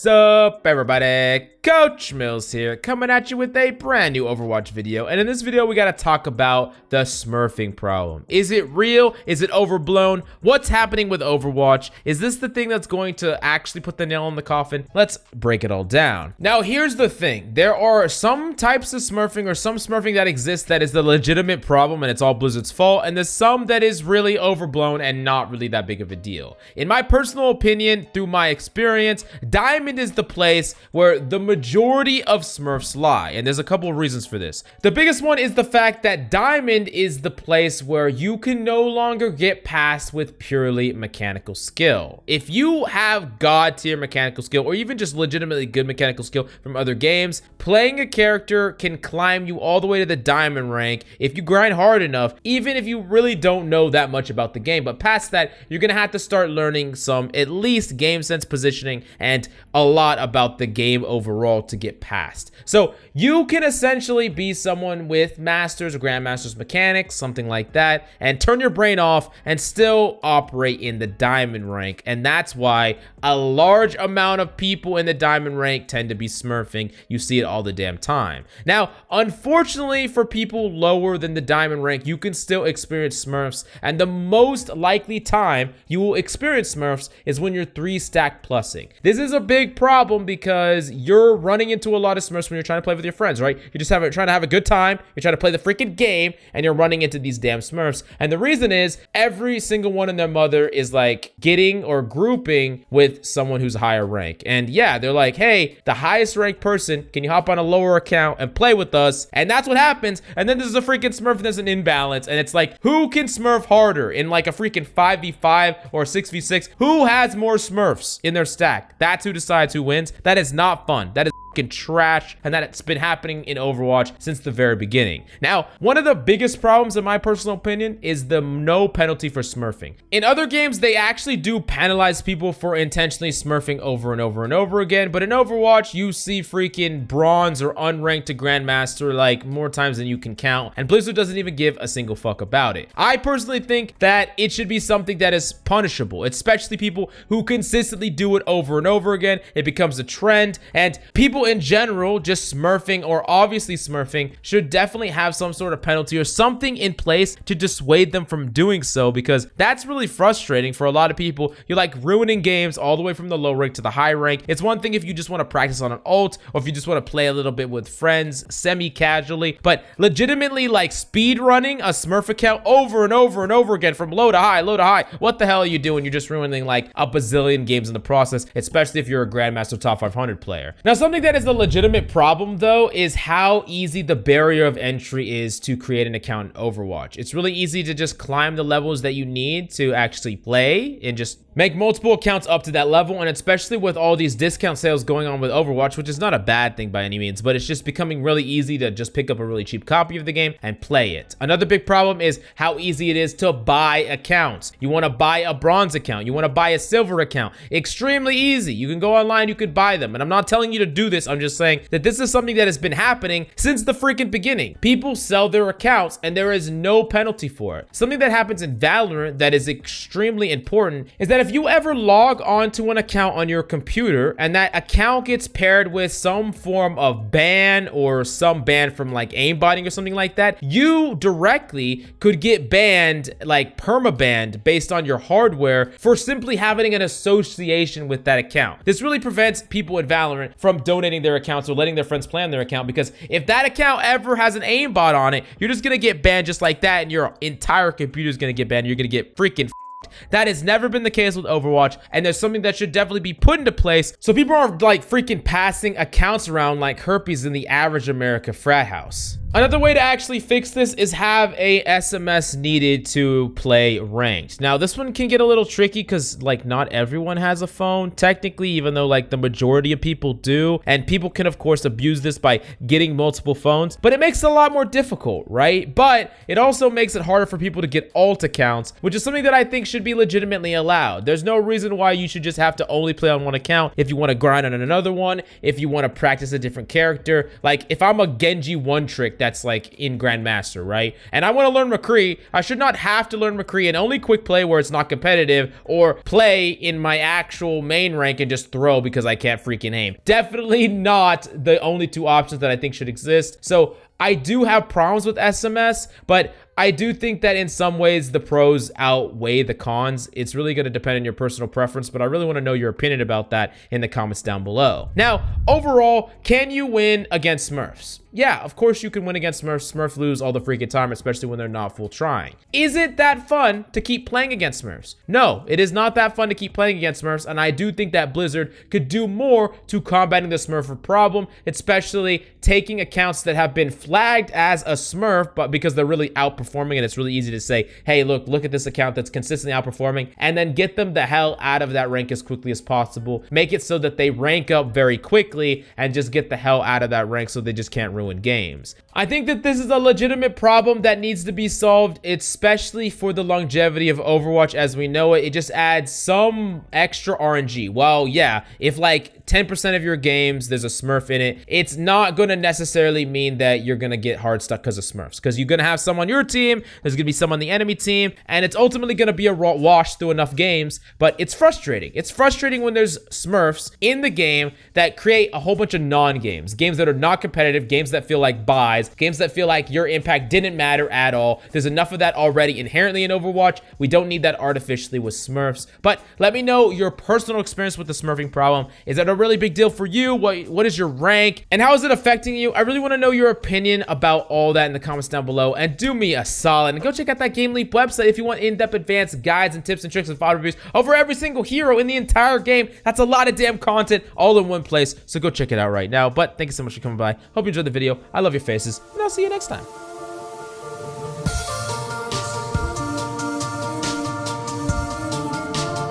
What's up, everybody? Coach Mills here, coming at you with a brand new Overwatch video. And in this video, we gotta talk about the smurfing problem. Is it real? Is it overblown? What's happening with Overwatch? Is this the thing that's going to actually put the nail in the coffin? Let's break it all down. Now, here's the thing. There are some types of smurfing or some smurfing that exists that is the legitimate problem and it's all Blizzard's fault. And there's some that is really overblown and not really that big of a deal. In my personal opinion, through my experience, Diamond is the place where the majority of smurfs lie, and there's a couple of reasons for this. The biggest one is the fact that Diamond is the place where you can no longer get past with purely mechanical skill. If you have god tier mechanical skill or even just legitimately good mechanical skill from other games, playing a character can climb you all the way to the diamond rank if you grind hard enough, even if you really don't know that much about the game. But past that, you're gonna have to start learning some at least game sense, positioning, and a lot about the game overall to get past. So you can essentially be someone with masters or grandmasters mechanics, something like that, and turn your brain off and still operate in the diamond rank. And that's why a large amount of people in the diamond rank tend to be smurfing. You see it all the damn time. Now, unfortunately for people lower than the diamond rank, you can still experience smurfs, and the most likely time you will experience smurfs is when you're 3-stack plussing. This is a big problem because you're running into a lot of smurfs when you're trying to play with your friends, right? You're just trying to have a good time, you're trying to play the freaking game, and you're running into these damn smurfs. And the reason is every single one and their mother is like getting or grouping with someone who's higher rank. And yeah, they're like, hey, the highest ranked person, can you hop on a lower account and play with us? And that's what happens. And then there's a freaking smurf and there's an imbalance, and it's like, who can smurf harder in like a freaking 5v5 or 6v6? Who has more smurfs in their stack? That's who decides who wins. That is not fun. That is trash, and that it's been happening in Overwatch since the very beginning. Now, one of the biggest problems in my personal opinion is the no penalty for smurfing. In other games, they actually do penalize people for intentionally smurfing over and over and over again, but in Overwatch, you see freaking bronze or unranked to grandmaster like more times than you can count, and Blizzard doesn't even give a single fuck about it. I personally think that it should be something that is punishable, especially people who consistently do it over and over again. It becomes a trend, and people in general just smurfing or obviously smurfing should definitely have some sort of penalty or something in place to dissuade them from doing so, because that's really frustrating for a lot of people. You're like ruining games all the way from the low rank to the high rank. It's one thing if you just want to practice on an ult, or if you just want to play a little bit with friends semi-casually, but legitimately like speed running a smurf account over and over and over again from low to high, what the hell are you doing? You're just ruining like a bazillion games in the process, especially if you're a grandmaster top 500 player. Now, something that is the legitimate problem though is how easy the barrier of entry is to create an account in Overwatch. It's really easy to just climb the levels that you need to actually play and just make multiple accounts up to that level, and especially with all these discount sales going on with Overwatch, which is not a bad thing by any means, but it's just becoming really easy to just pick up a really cheap copy of the game and play it. Another big problem is how easy it is to buy accounts. You want to buy a bronze account, you want to buy a silver account. Extremely easy. You can go online, you could buy them, and I'm not telling you to do this. I'm just saying that this is something that has been happening since the freaking beginning. People sell their accounts and there is no penalty for it. Something that happens in Valorant that is extremely important is that if you ever log onto an account on your computer and that account gets paired with some form of ban or some ban from like aimbotting or something like that, you directly could get banned, like perma-banned based on your hardware for simply having an association with that account. This really prevents people in Valorant from donating their accounts or letting their friends play on their account, because if that account ever has an aimbot on it, you're just gonna get banned just like that, and your entire computer is gonna get banned. You're gonna get freaking That has never been the case with Overwatch, and there's something that should definitely be put into place so people aren't like freaking passing accounts around like herpes in the average America frat house. Another way to actually fix this is have a SMS needed to play ranked. Now, this one can get a little tricky because like not everyone has a phone technically, even though like the majority of people do. And people can of course abuse this by getting multiple phones, but it makes it a lot more difficult, right? But it also makes it harder for people to get alt accounts, which is something that I think should be legitimately allowed. There's no reason why you should just have to only play on one account if you want to grind on another one, if you want to practice a different character. Like if I'm a Genji one trick that's like in Grandmaster, right? And I want to learn McCree. I should not have to learn McCree and only quick play where it's not competitive, or play in my actual main rank and just throw because I can't freaking aim. Definitely not the only two options that I think should exist. So I do have problems with SMS, but I do think that in some ways the pros outweigh the cons. It's really going to depend on your personal preference, but I really want to know your opinion about that in the comments down below. Now, overall, can you win against Smurfs? Yeah, of course you can win against Smurfs. Smurfs lose all the freaking time, especially when they're not full trying. Is it that fun to keep playing against Smurfs? No, it is not that fun to keep playing against Smurfs, and I do think that Blizzard could do more to combating the Smurfer problem, especially taking accounts that have been flagged as a Smurf, but because they're really outperforming, and it's really easy to say, hey, look at this account that's consistently outperforming, and then get them the hell out of that rank as quickly as possible. Make it so that they rank up very quickly and just get the hell out of that rank so they just can't ruin games. I think that this is a legitimate problem that needs to be solved, especially for the longevity of Overwatch as we know it. It just adds some extra RNG. Well, yeah, if like 10% of your games there's a Smurf in it, it's not going to necessarily mean that you're going to get hard stuck because of Smurfs, because you're going to have some on your team, there's going to be some on the enemy team, and it's ultimately going to be a wash through enough games. But it's frustrating. It's frustrating when there's Smurfs in the game that create a whole bunch of non-games, games that are not competitive, games that feel like buys, games that feel like your impact didn't matter at all. There's enough of that already inherently in Overwatch. We don't need that artificially with Smurfs. But let me know your personal experience with the Smurfing problem. Is that a really big deal for you? What is your rank, and how is it affecting you? I really want to know your opinion about all that in the comments down below. And do me a solid and go check out that GameLeap website if you want in-depth advanced guides and tips and tricks and file reviews over every single hero in the entire game. That's a lot of damn content all in one place, so go check it out right now. But thank you so much for coming by. Hope you enjoyed the video. I love your faces, and I'll see you next time.